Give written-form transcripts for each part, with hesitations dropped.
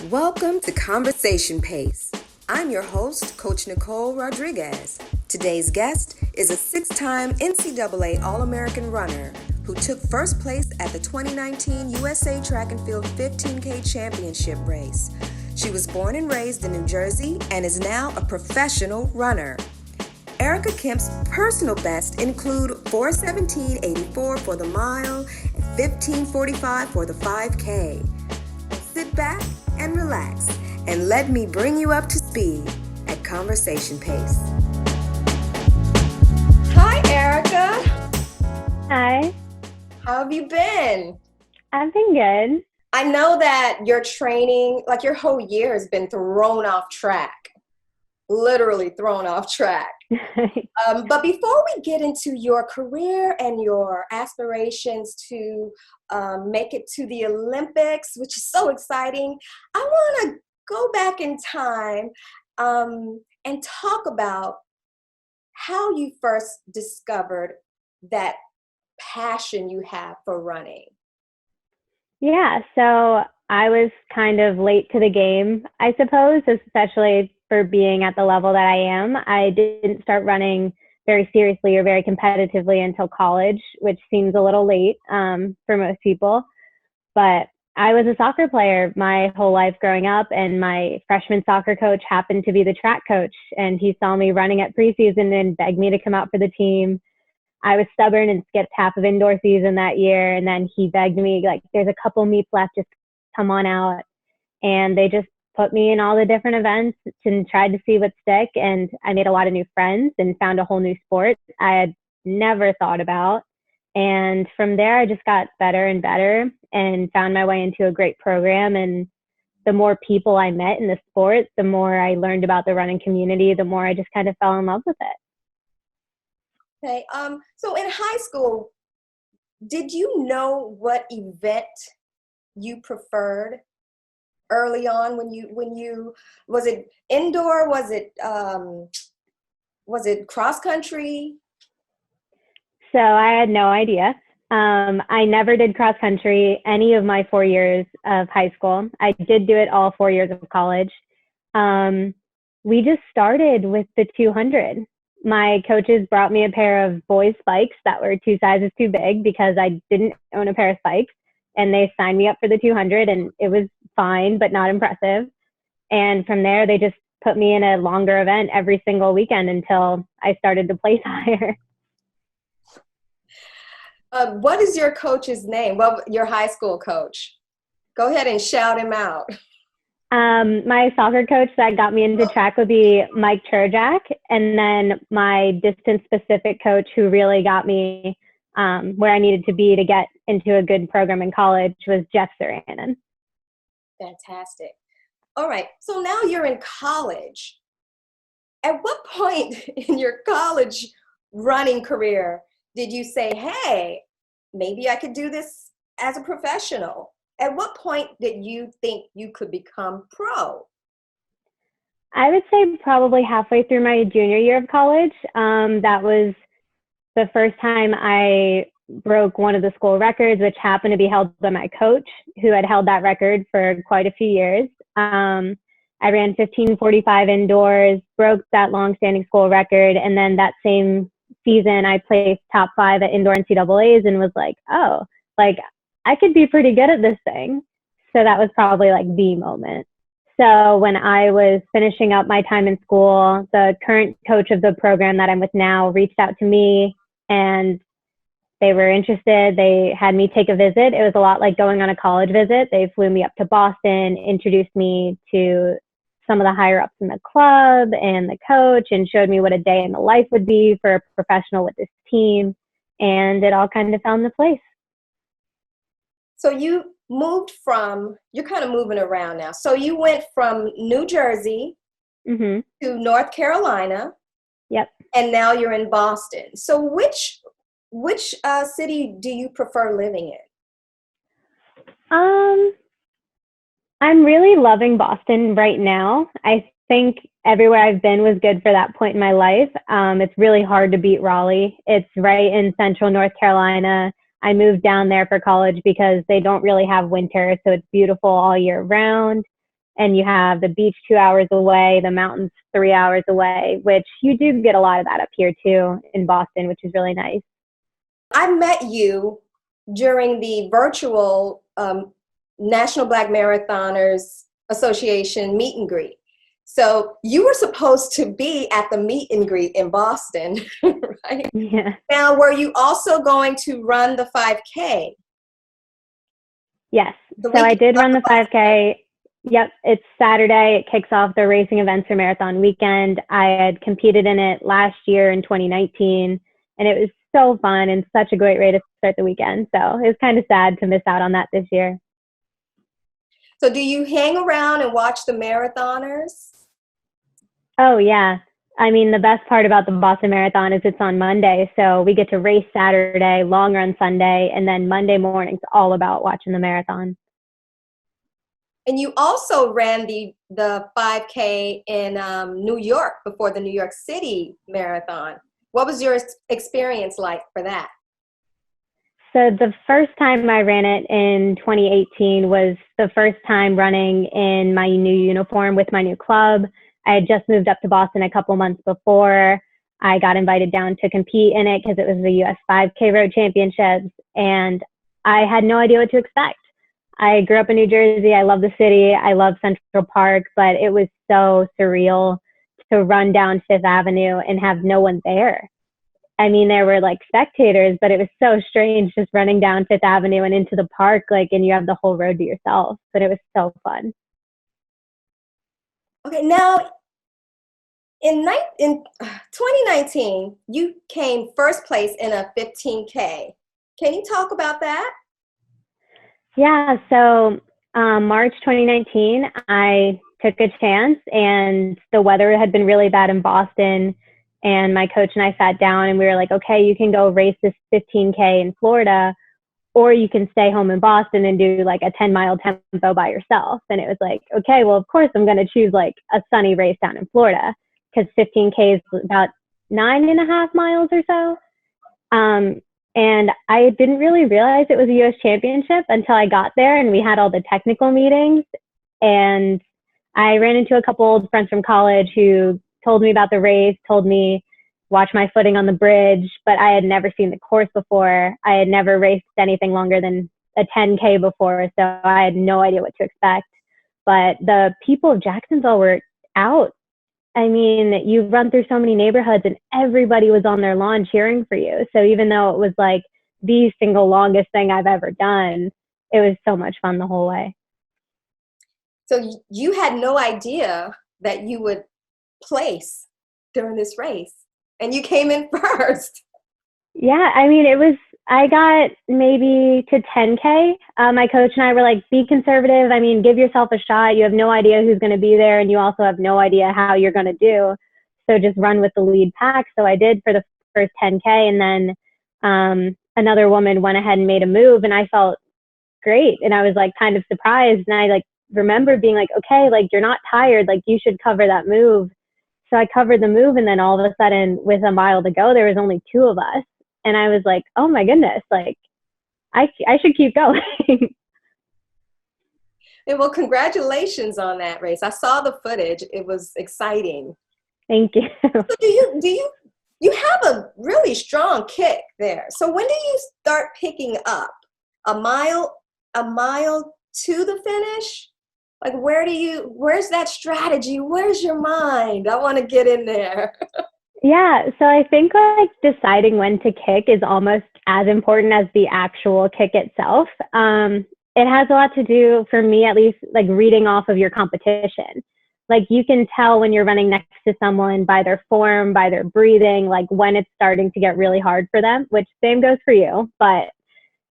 Welcome to Conversation Pace. I'm your host, Coach Nicole Rodriguez. Today's guest is a six-time NCAA All-American runner who took first place at the 2019 USA Track and Field 15K Championship race. She was born and raised in New Jersey and is now a professional runner. Erika Kemp's personal bests include 4:17.84 for the mile and 15:45 for the 5K. Sit back and relax, and let me bring you up to speed at Conversation Pace. Hi, Erika. Hi. How have you been? I've been good. I know that your training, like your whole year has been thrown off track, literally thrown off track. But before we get into your career and your aspirations to make it to the Olympics, which is so exciting, I want to go back in time and talk about how you first discovered that passion you have for running. Yeah, so I was kind of late to the game, I suppose, especially for being at the level that I am. I didn't start running very seriously or very competitively until college, which seems a little late for most people. But I was a soccer player my whole life growing up, and my freshman soccer coach happened to be the track coach, and he saw me running at preseason and begged me to come out for the team. I was stubborn and skipped half of indoor season that year, and then he begged me, like, there's a couple meets left, just come on out. And they just put me in all the different events and tried to see what stick, and I made a lot of new friends and found a whole new sport I had never thought about. And from there, I just got better and better and found my way into a great program. And the more people I met in the sport, the more I learned about the running community, the more I just kind of fell in love with it. Okay. So in high school, did you know what event you preferred early on when you was it indoor, was it cross country? So I had no idea. I never did cross country any of my 4 years of high school. I did do it all 4 years of college. We just started with the 200. My coaches brought me a pair of boys spikes that were 2 sizes too big because I didn't own a pair of spikes, and they signed me up for the 200, and it was fine but not impressive. And from there, they just put me in a longer event every single weekend until I started to place higher. What is your coach's name? Well, your high school coach. Go ahead and shout him out. My soccer coach that got me into track would be Mike Churjak. And then my distance specific coach who really got me where I needed to be to get into a good program in college was Jeff Saranen. Fantastic. All right. So now you're in college. At what point in your college running career did you say, hey, maybe I could do this as a professional? At what point did you think you could become pro? I would say probably halfway through my junior year of college. That was the first time I broke one of the school records, which happened to be held by my coach, who had held that record for quite a few years. I ran 15:45 indoors, broke that long-standing school record, and then that same season I placed top 5 at indoor NCAAs and was like, oh, like I could be pretty good at this thing. So that was probably like the moment. So when I was finishing up my time in school, the current coach of the program that I'm with now reached out to me and they were interested. They had me take a visit. It was a lot like going on a college visit. They flew me up to Boston, introduced me to some of the higher ups in the club and the coach, and showed me what a day in the life would be for a professional with this team. And it all kind of fell into place. So you're kind of moving around now. So you went from New Jersey to North Carolina. Yep. And now you're in Boston. So which city do you prefer living in? I'm really loving Boston right now. I think everywhere I've been was good for that point in my life. It's really hard to beat Raleigh. It's right in central North Carolina. I moved down there for college because they don't really have winter, so it's beautiful all year round. and you have the beach 2 hours away, the mountains 3 hours away, which you do get a lot of that up here too in Boston, which is really nice. I met you during the virtual National Black Marathoners Association meet and greet. So you were supposed to be at the meet and greet in Boston, right? Yeah. Now, were you also going to run the 5K? Yes. So I did run the 5K. Yep. It's Saturday. It kicks off the racing events for marathon weekend. I had competed in it last year in 2019, and it was so fun and such a great way to start the weekend. So it was kind of sad to miss out on that this year. So do you hang around and watch the marathoners? Oh, yeah. I mean, the best part about the Boston Marathon is it's on Monday. So we get to race Saturday, long run Sunday, and then Monday morning's all about watching the marathon. And you also ran the 5K in New York before the New York City Marathon. What was your experience like for that? So the first time I ran it in 2018 was the first time running in my new uniform with my new club. I had just moved up to Boston a couple months before. I got invited down to compete in it because it was the US 5K Road Championships, and I had no idea what to expect. I grew up in New Jersey. I love the city. I love Central Park, but it was so surreal to run down Fifth Avenue and have no one there. I mean, there were like spectators, but it was so strange just running down Fifth Avenue and into the park, like, and you have the whole road to yourself. But it was so fun. Okay, now in 2019, you came first place in a 15K. Can you talk about that? Yeah, so March 2019, I took a chance, and the weather had been really bad in Boston. And my coach and I sat down and we were like, okay, you can go race this 15K in Florida, or you can stay home in Boston and do like a 10-mile tempo by yourself. And it was like, okay, well, of course I'm going to choose like a sunny race down in Florida because 15K is about 9.5 miles or so. And I didn't really realize it was a US championship until I got there and we had all the technical meetings. And I ran into a couple old friends from college who told me about the race, told me watch my footing on the bridge, but I had never seen the course before. I had never raced anything longer than a 10K before, so I had no idea what to expect. But the people of Jacksonville were out. I mean, you run through so many neighborhoods and everybody was on their lawn cheering for you. So even though it was like the single longest thing I've ever done, it was so much fun the whole way. So you had no idea that you would place during this race, and you came in first. Yeah, I mean, I got maybe to 10K. My coach and I were like, be conservative. I mean, give yourself a shot. You have no idea who's going to be there, and you also have no idea how you're going to do. So just run with the lead pack. So I did for the first 10K, and then another woman went ahead and made a move, and I felt great. And I was like kind of surprised, and I like remember being like, okay, like you're not tired, like you should cover that move. So I covered the move, and then all of a sudden, with a mile to go, there was only two of us. And I was like, oh my goodness, like I should keep going. And well, congratulations on that race. I saw the footage. It was exciting. Thank you. So you have a really strong kick there. So when do you start picking up a mile to the finish? Like where's that strategy? Where's your mind? I want to get in there. Yeah, so I think like deciding when to kick is almost as important as the actual kick itself. It has a lot to do, for me at least, like reading off of your competition. Like you can tell when you're running next to someone by their form, by their breathing, like when it's starting to get really hard for them, which same goes for you. But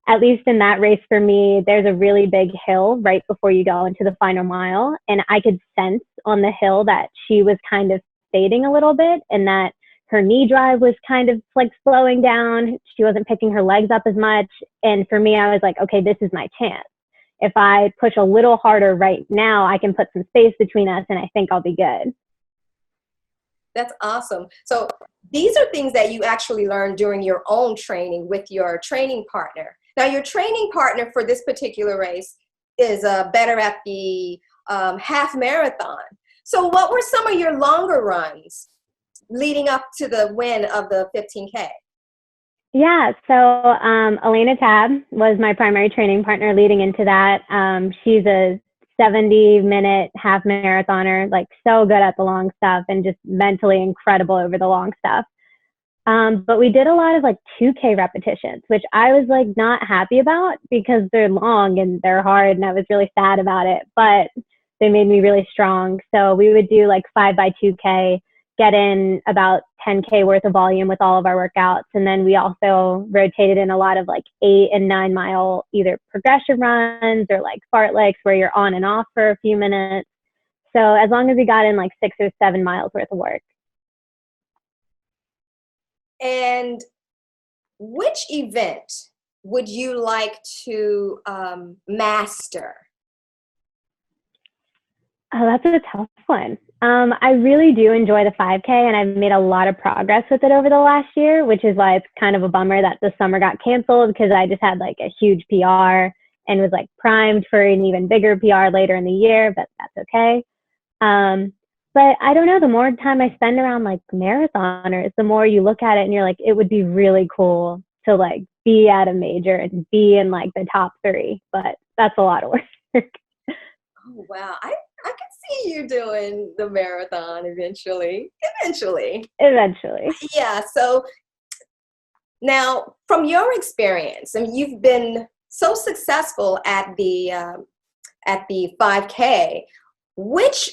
at least in that race for me, there's a really big hill right before you go into the final mile. And I could sense on the hill that she was kind of fading a little bit, and that her knee drive was kind of like slowing down. She wasn't picking her legs up as much. And for me, I was like, okay, this is my chance. If I push a little harder right now, I can put some space between us, and I think I'll be good. That's awesome. So these are things that you actually learned during your own training with your training partner. Now, your training partner for this particular race is better at the half marathon. So what were some of your longer runs leading up to the win of the 15K? Yeah, so Elena Tab was my primary training partner leading into that. She's a 70-minute half marathoner, like so good at the long stuff and just mentally incredible over the long stuff. But we did a lot of like 2K repetitions, which I was like not happy about because they're long and they're hard, and I was really sad about it. But they made me really strong. So we would do like 5x2K, get in about 10K worth of volume with all of our workouts. And then we also rotated in a lot of like 8 and 9 mile, either progression runs or like fartleks where you're on and off for a few minutes. So as long as we got in like 6 or 7 miles worth of work. And which event would you like to master? Oh, that's a tough one. I really do enjoy the 5K, and I've made a lot of progress with it over the last year, which is why it's kind of a bummer that the summer got canceled, because I just had like a huge PR and was like primed for an even bigger PR later in the year, but that's okay. But I don't know, the more time I spend around like marathoners, the more you look at it and you're like, it would be really cool to like be at a major and be in like the top 3, but that's a lot of work. Oh, wow. I can see you doing the marathon eventually. Eventually. Yeah. So now, from your experience, I mean, you've been so successful at the 5K. Which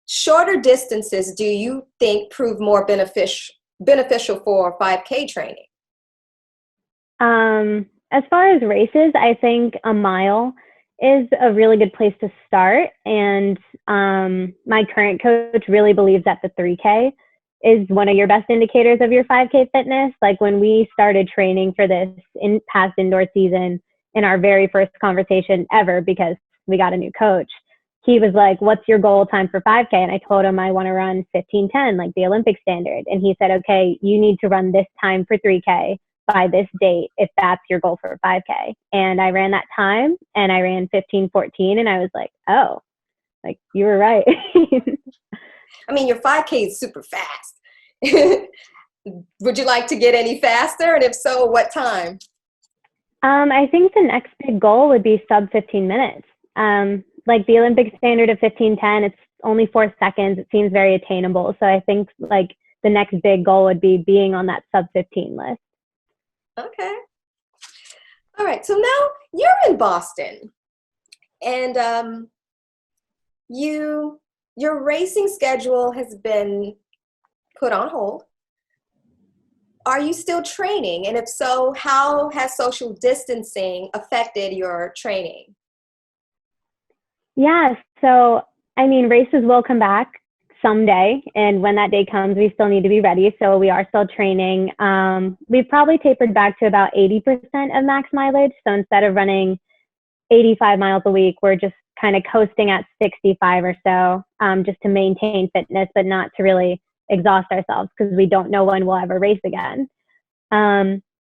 shorter distances do you think prove more beneficial for 5K training? As far as races, I think a mile is a really good place to start. And my current coach really believes that the 3K is one of your best indicators of your 5K fitness. Like when we started training for this past indoor season, in our very first conversation ever, because we got a new coach, he was like, what's your goal time for 5K? And I told him I want to run 15:10, like the Olympic standard. And he said, okay, you need to run this time for 3K by this date if that's your goal for 5K. And I ran that time and I ran 15:14, and I was like, oh, like you were right. I mean, your 5K is super fast. Would you like to get any faster? And if so, what time? I think the next big goal would be sub 15 minutes. Like the Olympic standard of 15:10, it's only 4 seconds. It seems very attainable. So I think like the next big goal would be being on that sub 15 list. Okay. All right. So now you're in Boston, and your racing schedule has been put on hold. Are you still training? And if so, how has social distancing affected your training? Yeah, so I mean, races will come back someday, and when that day comes, we still need to be ready. So we are still training. We've probably tapered back to about 80% of max mileage. So instead of running 85 miles a week, we're just kind of coasting at 65 or so, just to maintain fitness, but not to really exhaust ourselves because we don't know when we'll ever race again.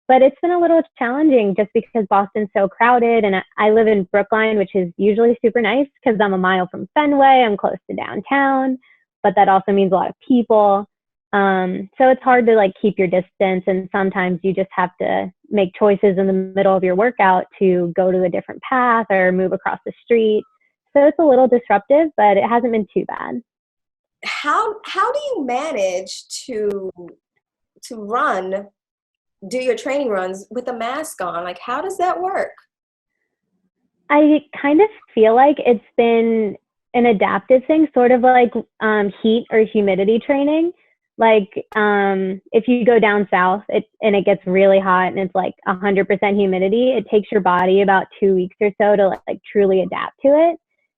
But it's been a little challenging just because Boston's so crowded, and I live in Brookline, which is usually super nice because I'm a mile from Fenway. I'm close to downtown, but that also means a lot of people. So it's hard to like keep your distance, and sometimes you just have to make choices in the middle of your workout to go to a different path or move across the street. So it's a little disruptive, but it hasn't been too bad. How do you manage to run, do your training runs with a mask on? Like, how does that work? I kind of feel like it's been an adaptive thing, sort of like heat or humidity training. Like if you go down south and it gets really hot and it's like 100% humidity, it takes your body about 2 weeks or so to like truly adapt to it.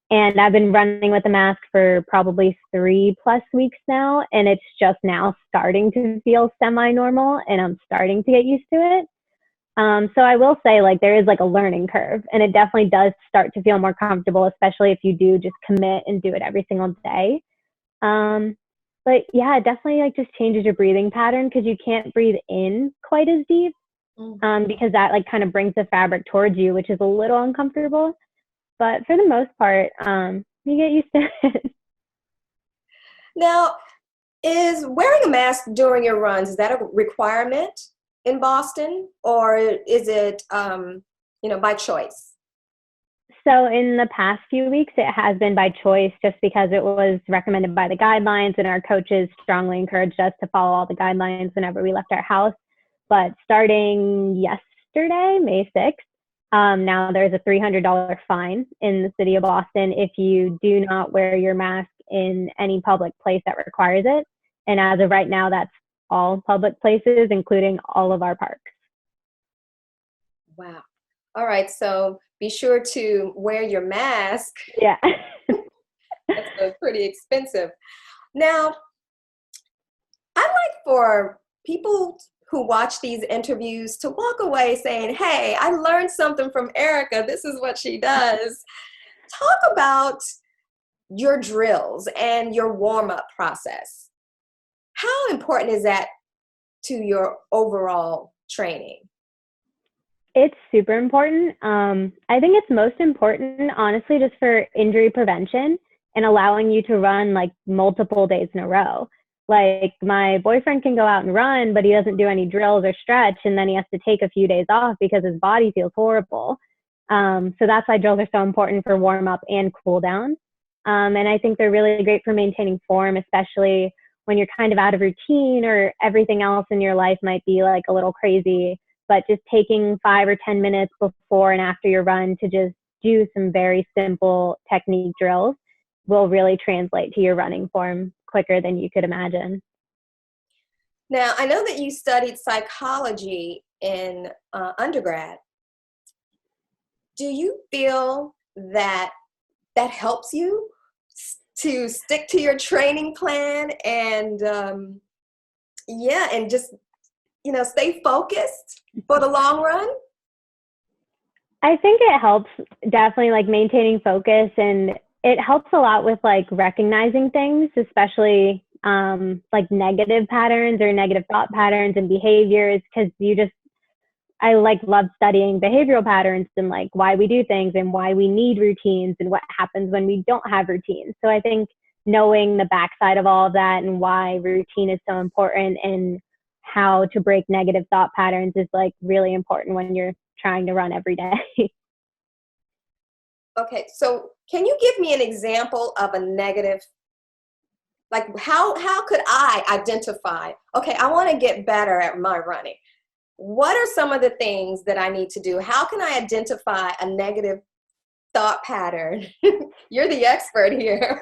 And I've been running with a mask for probably 3+ weeks now, and it's just now starting to feel semi-normal, and I'm starting to get used to it. So I will say, like, there is like a learning curve, and it definitely does start to feel more comfortable, especially if you do just commit and do it every single day. But yeah, it definitely like just changes your breathing pattern because you can't breathe in quite as deep, because that like kind of brings the fabric towards you, which is a little uncomfortable. But for the most part, you get used to it. Now, is wearing a mask during your runs, is that a requirement in Boston, or is it, by choice? So in the past few weeks, it has been by choice just because it was recommended by the guidelines and our coaches strongly encouraged us to follow all the guidelines whenever we left our house. But starting yesterday, May 6th, now there's a $300 fine in the city of Boston if you do not wear your mask in any public place that requires it. And as of right now, that's all public places, including all of our parks. Wow. All right. So be sure to wear your mask. Yeah. That's pretty expensive. Now, I like for people who watch these interviews to walk away saying, hey, I learned something from Erika. This is what she does. Talk about your drills and your warm-up process. How important is that to your overall training? It's super important. I think it's most important, honestly, just for injury prevention and allowing you to run like multiple days in a row. Like my boyfriend can go out and run, but he doesn't do any drills or stretch, and then he has to take a few days off because his body feels horrible. So that's why drills are so important for warm up and cool down. And I think they're really great for maintaining form, especially when you're kind of out of routine or everything else in your life might be like a little crazy. But just taking 5 or 10 minutes before and after your run to just do some very simple technique drills will really translate to your running form quicker than you could imagine. Now, I know that you studied psychology in undergrad. Do you feel that that helps you to stick to your training plan and and just stay focused for the long run? I think it helps definitely like maintaining focus, and it helps a lot with like recognizing things, especially like negative patterns or negative thought patterns and behaviors, because I like love studying behavioral patterns and like why we do things and why we need routines and what happens when we don't have routines. So I think knowing the backside of all of that and why routine is so important and how to break negative thought patterns is like really important when you're trying to run every day. Okay, so can you give me an example of a negative, like how could I identify, okay, I want to get better at my running. What are some of the things that I need to do? How can I identify a negative thought pattern? You're the expert here.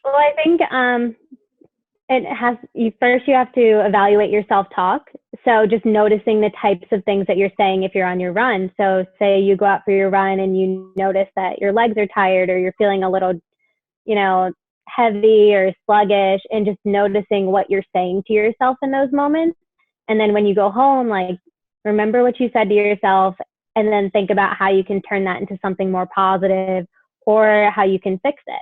Well, I think you have to evaluate your self-talk. So just noticing the types of things that you're saying if you're on your run. So say you go out for your run and you notice that your legs are tired or you're feeling a little, heavy or sluggish, and just noticing what you're saying to yourself in those moments. And then when you go home, like remember what you said to yourself and then think about how you can turn that into something more positive or how you can fix it.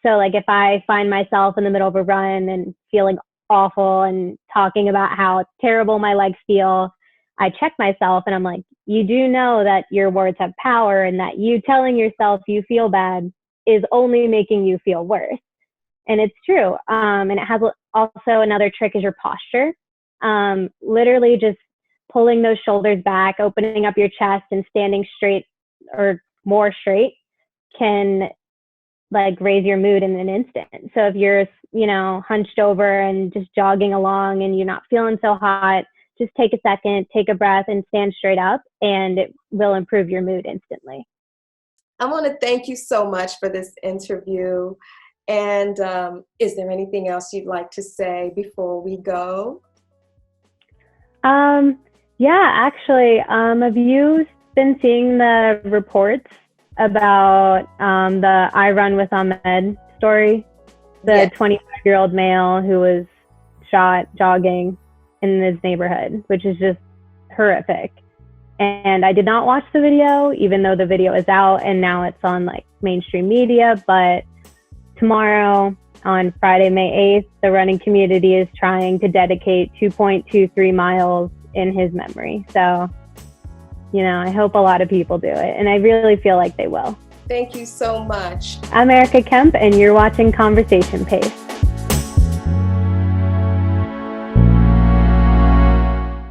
So like if I find myself in the middle of a run and feeling awful and talking about how terrible my legs feel, I check myself and I'm like, you do know that your words have power and that you telling yourself you feel bad is only making you feel worse. And it's true. And it has also another trick is your posture. Literally just pulling those shoulders back, opening up your chest and standing straight or more straight can like raise your mood in an instant. So if you're, hunched over and just jogging along and you're not feeling so hot, just take a second, take a breath and stand straight up and it will improve your mood instantly. I want to thank you so much for this interview. And is there anything else you'd like to say before we go? Yeah, actually, have you been seeing the reports about the I Run with Ahmed story? The Yes. 25-year-old male who was shot jogging in his neighborhood, which is just horrific. And I did not watch the video, even though the video is out and now it's on like mainstream media. But tomorrow, on Friday, May 8th, the running community is trying to dedicate 2.23 miles in his memory. So, I hope a lot of people do it. And I really feel like they will. Thank you so much. I'm Erika Kemp, and you're watching Conversation Pace.